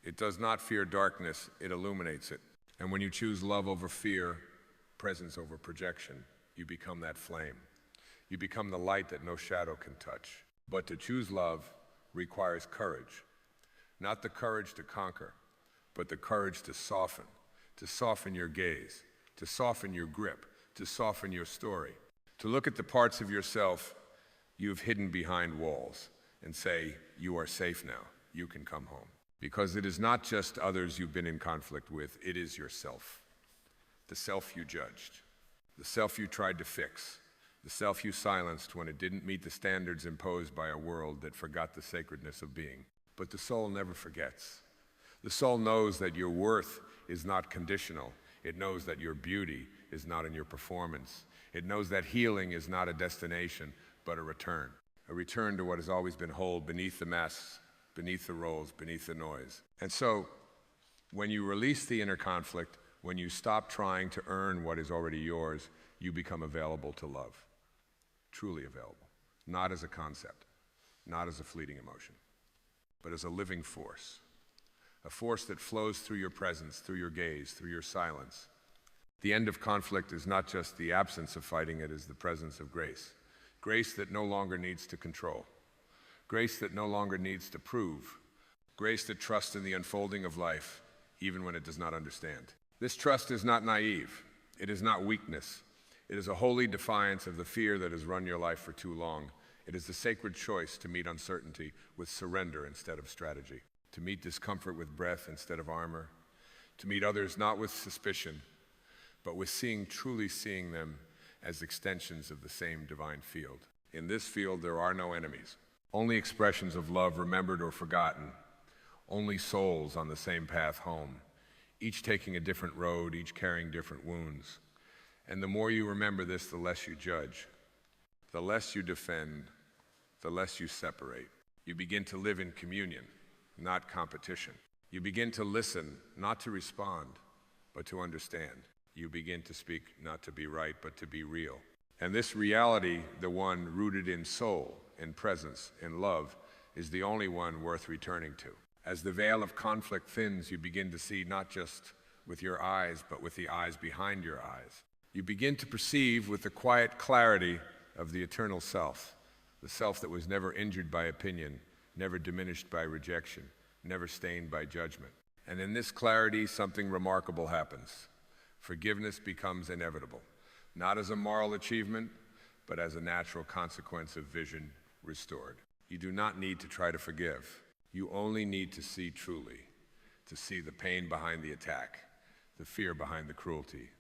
S1: It does not fear darkness, it illuminates it. And when you choose love over fear, presence over projection, you become that flame. You become the light that no shadow can touch. But to choose love requires courage. Not the courage to conquer, but the courage to soften your gaze, to soften your grip, to soften your story, to look at the parts of yourself you've hidden behind walls and say, you are safe now, you can come home. Because it is not just others you've been in conflict with, it is yourself. The self you judged, the self you tried to fix, the self you silenced when it didn't meet the standards imposed by a world that forgot the sacredness of being. But the soul never forgets. The soul knows that your worth is not conditional. It knows that your beauty is not in your performance. It knows that healing is not a destination, but a return to what has always been whole beneath the masks, beneath the roles, beneath the noise. And so, when you release the inner conflict, when you stop trying to earn what is already yours, you become available to love. Truly available. Not as a concept, not as a fleeting emotion, but as a living force. A force that flows through your presence, through your gaze, through your silence. The end of conflict is not just the absence of fighting, it is the presence of grace. Grace that no longer needs to control. Grace that no longer needs to prove. Grace that trusts in the unfolding of life, even when it does not understand. This trust is not naive. It is not weakness. It is a holy defiance of the fear that has run your life for too long. It is the sacred choice to meet uncertainty with surrender instead of strategy. To meet discomfort with breath instead of armor. To meet others not with suspicion, but with truly seeing them as extensions of the same divine field. In this field, there are no enemies. Only expressions of love remembered or forgotten. Only souls on the same path home, each taking a different road, each carrying different wounds. And the more you remember this, the less you judge. The less you defend, the less you separate. You begin to live in communion, not competition. You begin to listen, not to respond, but to understand. You begin to speak not to be right, but to be real. And this reality, the one rooted in soul, in presence, in love, is the only one worth returning to. As the veil of conflict thins, you begin to see not just with your eyes, but with the eyes behind your eyes. You begin to perceive with the quiet clarity of the eternal self, the self that was never injured by opinion, never diminished by rejection, never stained by judgment. And in this clarity, something remarkable happens. Forgiveness becomes inevitable, not as a moral achievement, but as a natural consequence of vision restored. You do not need to try to forgive. You only need to see truly, to see the pain behind the attack, the fear behind the cruelty,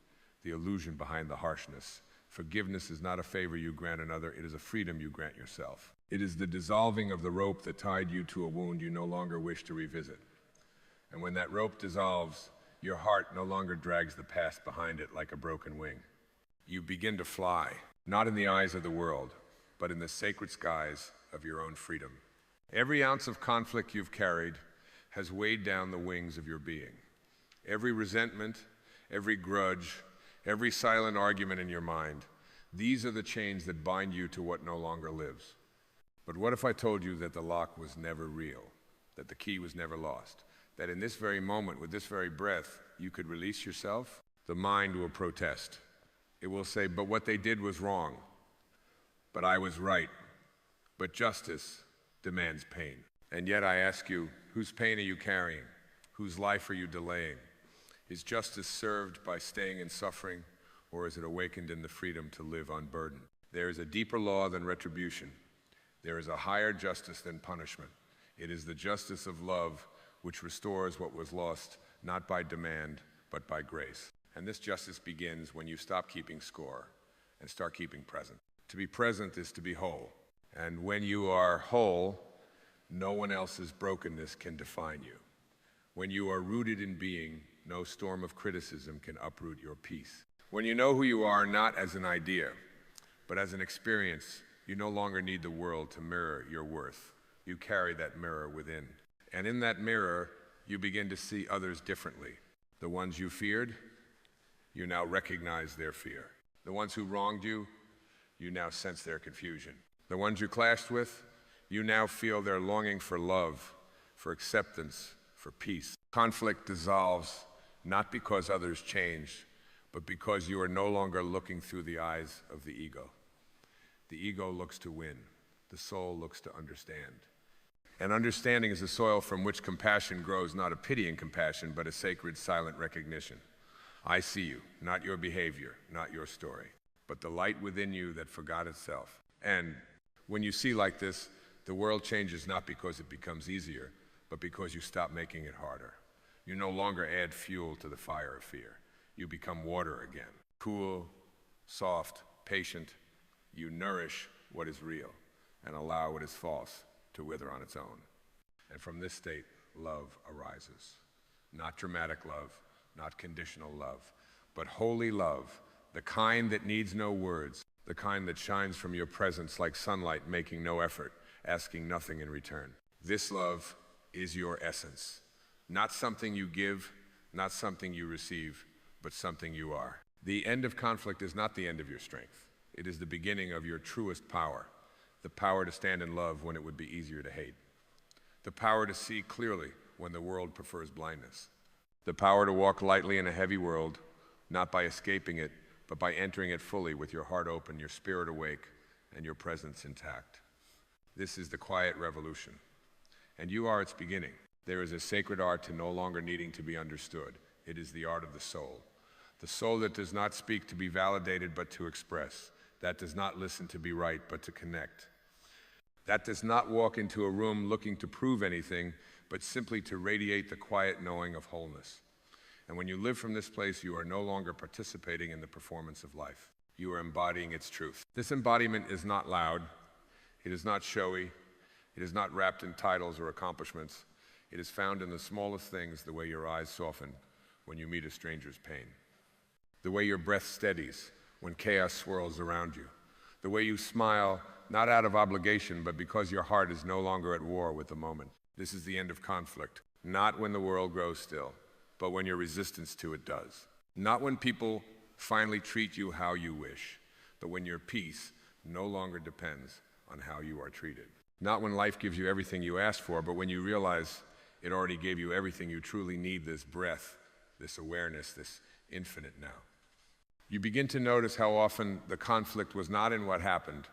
S1: the illusion behind the harshness. Forgiveness is not a favor you grant another, it is a freedom you grant yourself. It is the dissolving of the rope that tied you to a wound you no longer wish to revisit. And when that rope dissolves, your heart no longer drags the past behind it like a broken wing. You begin to fly, not in the eyes of the world, but in the sacred skies of your own freedom. Every ounce of conflict you've carried has weighed down the wings of your being. Every resentment, every grudge, every silent argument in your mind, these are the chains that bind you to what no longer lives. But what if I told you that the lock was never real, that the key was never lost, that in this very moment, with this very breath, you could release yourself? The mind will protest. It will say, but what they did was wrong. But I was right. But justice demands pain. And yet I ask you, whose pain are you carrying? Whose life are you delaying? Is justice served by staying in suffering, or is it awakened in the freedom to live unburdened? There is a deeper law than retribution. There is a higher justice than punishment. It is the justice of love which restores what was lost, not by demand, but by grace. And this justice begins when you stop keeping score and start keeping present. To be present is to be whole. And when you are whole, no one else's brokenness can define you. When you are rooted in being, no storm of criticism can uproot your peace. When you know who you are not as an idea, but as an experience, you no longer need the world to mirror your worth. You carry that mirror within. And in that mirror, you begin to see others differently. The ones you feared, you now recognize their fear. The ones who wronged you, you now sense their confusion. The ones you clashed with, you now feel their longing for love, for acceptance, for peace. Conflict dissolves not because others change, but because you are no longer looking through the eyes of the ego. The ego looks to win. The soul looks to understand. And understanding is the soil from which compassion grows, not a pitying compassion, but a sacred, silent recognition. I see you, not your behavior, not your story, but the light within you that forgot itself. And when you see like this, the world changes not because it becomes easier, but because you stop making it harder. You no longer add fuel to the fire of fear. You become water again. Cool, soft, patient. You nourish what is real and allow what is false to wither on its own. And from this state, love arises. Not dramatic love, not conditional love, but holy love, the kind that needs no words, the kind that shines from your presence like sunlight, making no effort, asking nothing in return. This love is your essence. Not something you give, not something you receive, but something you are. The end of conflict is not the end of your strength. It is the beginning of your truest power, the power to stand in love when it would be easier to hate, the power to see clearly when the world prefers blindness, the power to walk lightly in a heavy world, not by escaping it, but by entering it fully with your heart open, your spirit awake, and your presence intact. This is the quiet revolution, and you are its beginning. There is a sacred art to no longer needing to be understood. It is the art of the soul that does not speak to be validated but to express, that does not listen to be right but to connect, that does not walk into a room looking to prove anything but simply to radiate the quiet knowing of wholeness. And when you live from this place, you are no longer participating in the performance of life. You are embodying its truth. This embodiment is not loud, it is not showy, it is not wrapped in titles or accomplishments. It is found in the smallest things, the way your eyes soften when you meet a stranger's pain, the way your breath steadies when chaos swirls around you, the way you smile not out of obligation but because your heart is no longer at war with the moment. This is the end of conflict, not when the world grows still, but when your resistance to it does. Not when people finally treat you how you wish, but when your peace no longer depends on how you are treated. Not when life gives you everything you asked for, but when you realize it already gave you everything you truly need, this breath, this awareness, this infinite now. You begin to notice how often the conflict was not in what happened,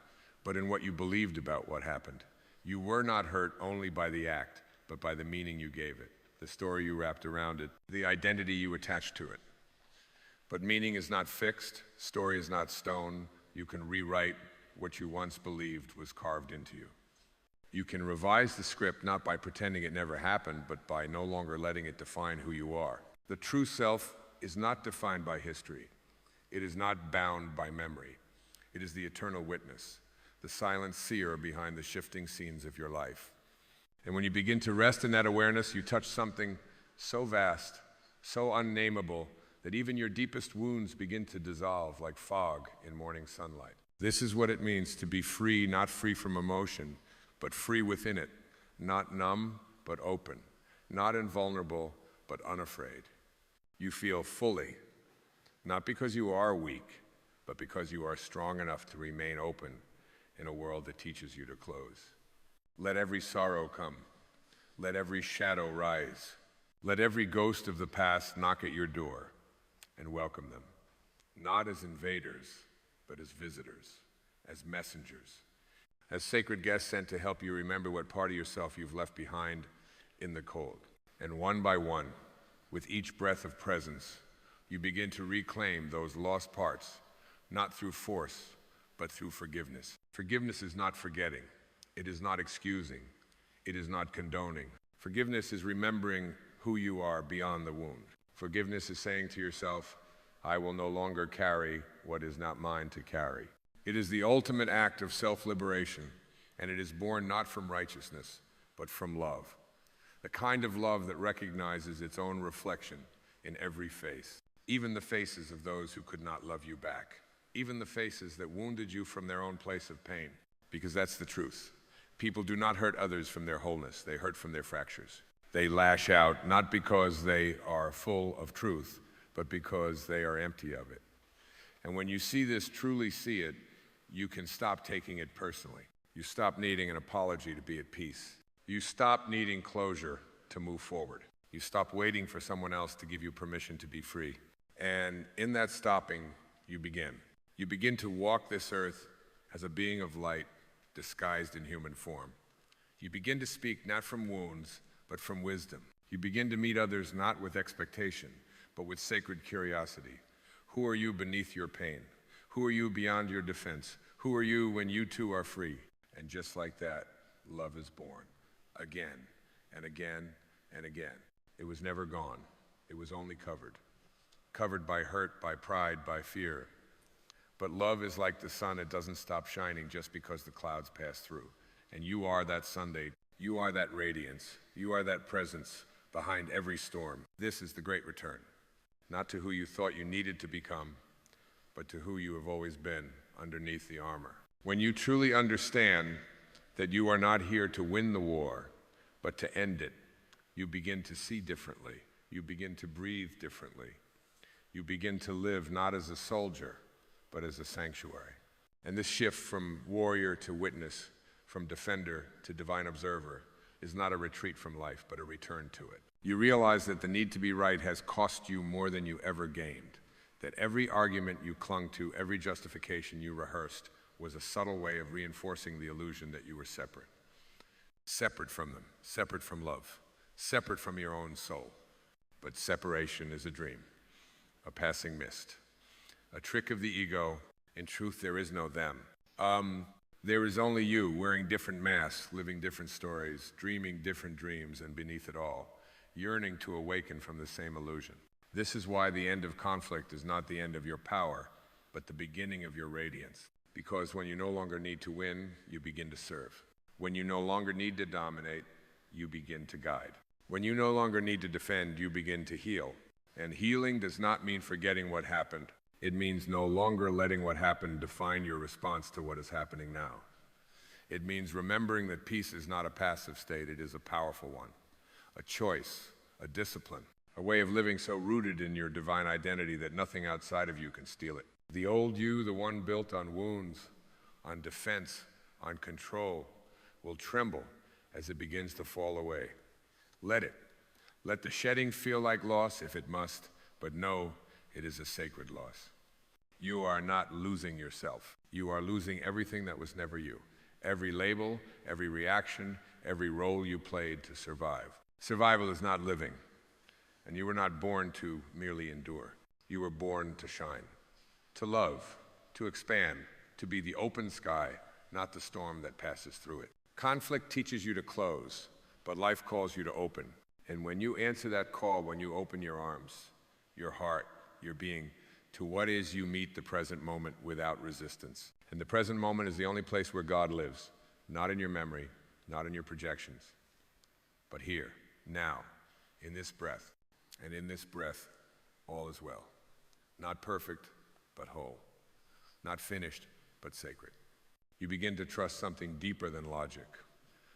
S1: but in what you believed about what happened. You were not hurt only by the act, but by the meaning you gave it, the story you wrapped around it, the identity you attached to it. But meaning is not fixed, story is not stone. You can rewrite what you once believed was carved into you. You can revise the script not by pretending it never happened, but by no longer letting it define who you are. The true self is not defined by history. It is not bound by memory. It is the eternal witness, the silent seer behind the shifting scenes of your life. And when you begin to rest in that awareness, you touch something so vast, so unnameable, that even your deepest wounds begin to dissolve like fog in morning sunlight. This is what it means to be free, not free from emotion, but free within it, not numb, but open, not invulnerable, but unafraid. You feel fully, not because you are weak, but because you are strong enough to remain open in a world that teaches you to close. Let every sorrow come. Let every shadow rise. Let every ghost of the past knock at your door and welcome them, not as invaders, but as visitors, as messengers, as sacred guests sent to help you remember what part of yourself you've left behind in the cold. And one by one, with each breath of presence, you begin to reclaim those lost parts, not through force, but through forgiveness. Forgiveness is not forgetting. It is not excusing. It is not condoning. Forgiveness is remembering who you are beyond the wound. Forgiveness is saying to yourself, I will no longer carry what is not mine to carry. It is the ultimate act of self-liberation, and it is born not from righteousness, but from love. The kind of love that recognizes its own reflection in every face, even the faces of those who could not love you back, even the faces that wounded you from their own place of pain, because that's the truth. People do not hurt others from their wholeness, they hurt from their fractures. They lash out not because they are full of truth, but because they are empty of it. And when you see this, truly see it, you can stop taking it personally. You stop needing an apology to be at peace. You stop needing closure to move forward. You stop waiting for someone else to give you permission to be free. And in that stopping, you begin. You begin to walk this earth as a being of light disguised in human form. You begin to speak not from wounds, but from wisdom. You begin to meet others not with expectation, but with sacred curiosity. Who are you beneath your pain? Who are you beyond your defense? Who are you when you too are free? And just like that, love is born. Again, and again, and again. It was never gone. It was only covered. Covered by hurt, by pride, by fear. But love is like the sun, it doesn't stop shining just because the clouds pass through. And you are that Sunday. You are that radiance. You are that presence behind every storm. This is the great return. Not to who you thought you needed to become, but to who you have always been underneath the armor. When you truly understand that you are not here to win the war, but to end it, you begin to see differently. You begin to breathe differently. You begin to live not as a soldier, but as a sanctuary. And this shift from warrior to witness, from defender to divine observer, is not a retreat from life, but a return to it. You realize that the need to be right has cost you more than you ever gained, that every argument you clung to, every justification you rehearsed, was a subtle way of reinforcing the illusion that you were separate. Separate from them, separate from love, separate from your own soul. But separation is a dream, a passing mist, a trick of the ego. In truth, there is no them. There is only you, wearing different masks, living different stories, dreaming different dreams, and beneath it all, yearning to awaken from the same illusion. This is why the end of conflict is not the end of your power, but the beginning of your radiance. Because when you no longer need to win, you begin to serve. When you no longer need to dominate, you begin to guide. When you no longer need to defend, you begin to heal. And healing does not mean forgetting what happened. It means no longer letting what happened define your response to what is happening now. It means remembering that peace is not a passive state, it is a powerful one. A choice, a discipline, a way of living so rooted in your divine identity that nothing outside of you can steal it. The old you, the one built on wounds, on defense, on control, will tremble as it begins to fall away. Let it. Let the shedding feel like loss if it must, but know it is a sacred loss. You are not losing yourself. You are losing everything that was never you. Every label, every reaction, every role you played to survive. Survival is not living, and you were not born to merely endure. You were born to shine, to love, to expand, to be the open sky, not the storm that passes through it. Conflict teaches you to close, but life calls you to open. And when you answer that call, when you open your arms, your heart, your being, to what is, you meet the present moment without resistance. And the present moment is the only place where God lives, not in your memory, not in your projections, but here, now, in this breath. And in this breath, all is well. Not perfect, but whole. Not finished, but sacred. You begin to trust something deeper than logic.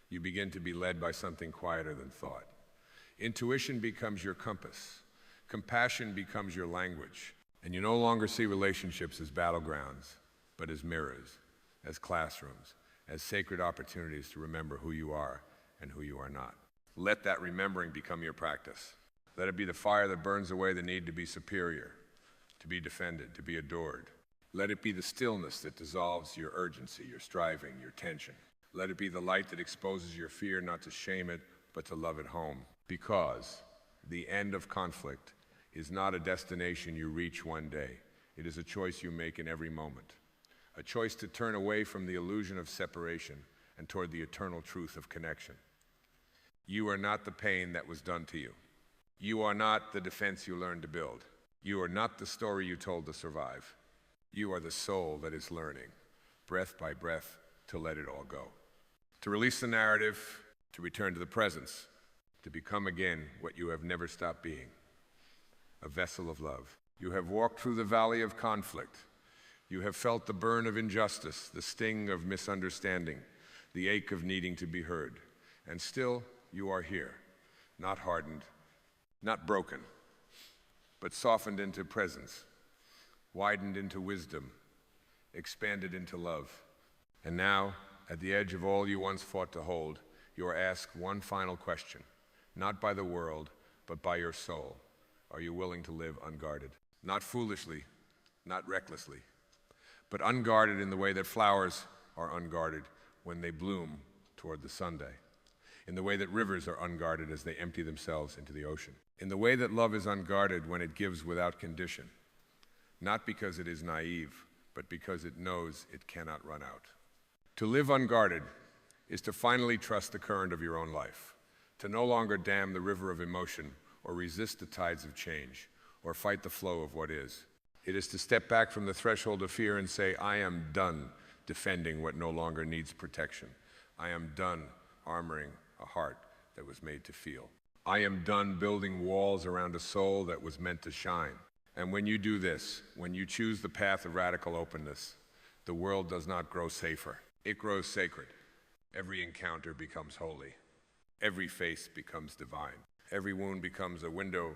S1: You begin to be led by something quieter than thought. Intuition becomes your compass. Compassion becomes your language. And you no longer see relationships as battlegrounds, but as mirrors, as classrooms, as sacred opportunities to remember who you are and who you are not. Let that remembering become your practice. Let it be the fire that burns away the need to be superior, to be defended, to be adored. Let it be the stillness that dissolves your urgency, your striving, your tension. Let it be the light that exposes your fear, not to shame it, but to love it home. Because the end of conflict is not a destination you reach one day. It is a choice you make in every moment. A choice to turn away from the illusion of separation and toward the eternal truth of connection. You are not the pain that was done to you. You are not the defense you learned to build. You are not the story you told to survive. You are the soul that is learning, breath by breath, to let it all go. To release the narrative, to return to the presence, to become again what you have never stopped being, a vessel of love. You have walked through the valley of conflict. You have felt the burn of injustice, the sting of misunderstanding, the ache of needing to be heard. And still, you are here, not hardened, not broken, but softened into presence, widened into wisdom, expanded into love. And now, at the edge of all you once fought to hold, you are asked one final question, not by the world, but by your soul. Are you willing to live unguarded? Not foolishly, not recklessly, but unguarded in the way that flowers are unguarded when they bloom toward the Sunday, in the way that rivers are unguarded as they empty themselves into the ocean, in the way that love is unguarded when it gives without condition, not because it is naive, but because it knows it cannot run out. To live unguarded is to finally trust the current of your own life, to no longer dam the river of emotion or resist the tides of change or fight the flow of what is. It is to step back from the threshold of fear and say, I am done defending what no longer needs protection. I am done armoring a heart that was made to feel. I am done building walls around a soul that was meant to shine. And when you do this, when you choose the path of radical openness, the world does not grow safer. It grows sacred. Every encounter becomes holy. Every face becomes divine. Every wound becomes a window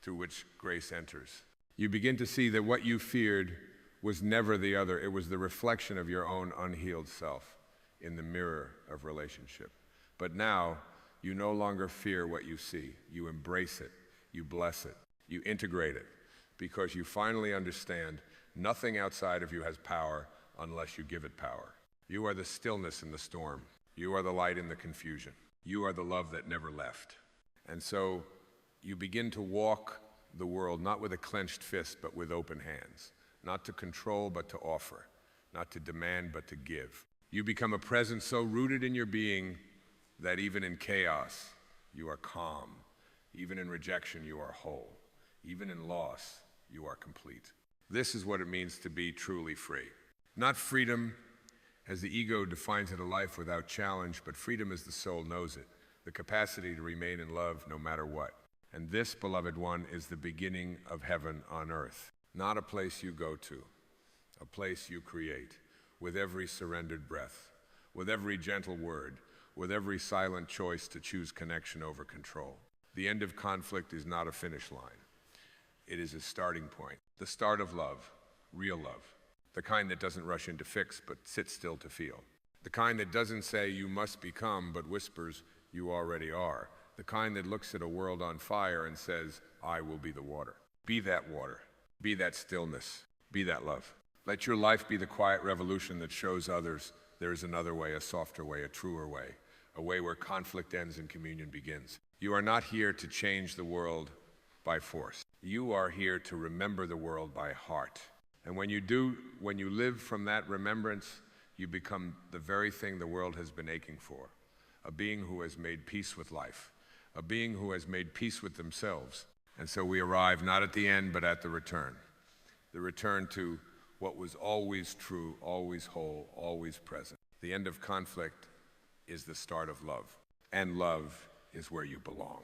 S1: through which grace enters. You begin to see that what you feared was never the other. It was the reflection of your own unhealed self in the mirror of relationship. But now, you no longer fear what you see. You embrace it. You bless it. You integrate it. Because you finally understand nothing outside of you has power unless you give it power. You are the stillness in the storm. You are the light in the confusion. You are the love that never left. And so you begin to walk the world not with a clenched fist, but with open hands. Not to control, but to offer. Not to demand, but to give. You become a presence so rooted in your being that even in chaos, you are calm. Even in rejection, you are whole. Even in loss, you are complete. This is what it means to be truly free. Not freedom as the ego defines it, a life without challenge, but freedom as the soul knows it, the capacity to remain in love no matter what. And this, beloved one, is the beginning of heaven on earth. Not a place you go to, a place you create with every surrendered breath, with every gentle word, with every silent choice to choose connection over control. The end of conflict is not a finish line. It is a starting point, the start of love, real love, the kind that doesn't rush into fix but sits still to feel, the kind that doesn't say you must become but whispers you already are, the kind that looks at a world on fire and says, I will be the water. Be that water, be that stillness, be that love. Let your life be the quiet revolution that shows others there is another way, a softer way, a truer way, a way where conflict ends and communion begins. You are not here to change the world by force. You are here to remember the world by heart. And when you do, when you live from that remembrance, you become the very thing the world has been aching for, a being who has made peace with life, a being who has made peace with themselves. And so we arrive not at the end, but at the return to what was always true, always whole, always present. The end of conflict is the start of love, and love is where you belong.